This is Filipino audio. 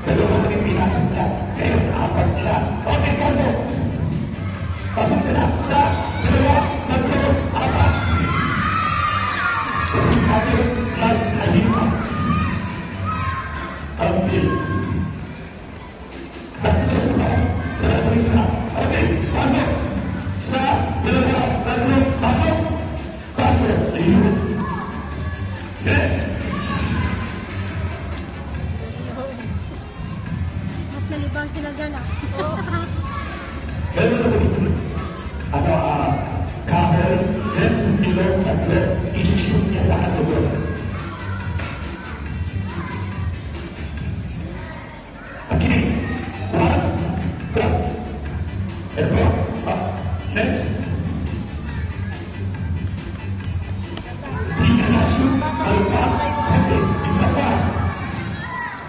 Dalawang rin pinasok ka. Ngayon, apat ka. Okay, pasok. Pasok ka na. Isa, dalawa, tatlo, apat. Apat, plus, halima. Ambil. Tatlo, plus. Sarado isa. Okay, pasok. Isa, dalawa, tatlo, pasok. Pasok. Ayun. Next. Mas nalibang sila dyan ah. Ganun na ito. Ano, kahol, then, ilong, tatlo, isi-shoot niya lahat ng doon. Okay.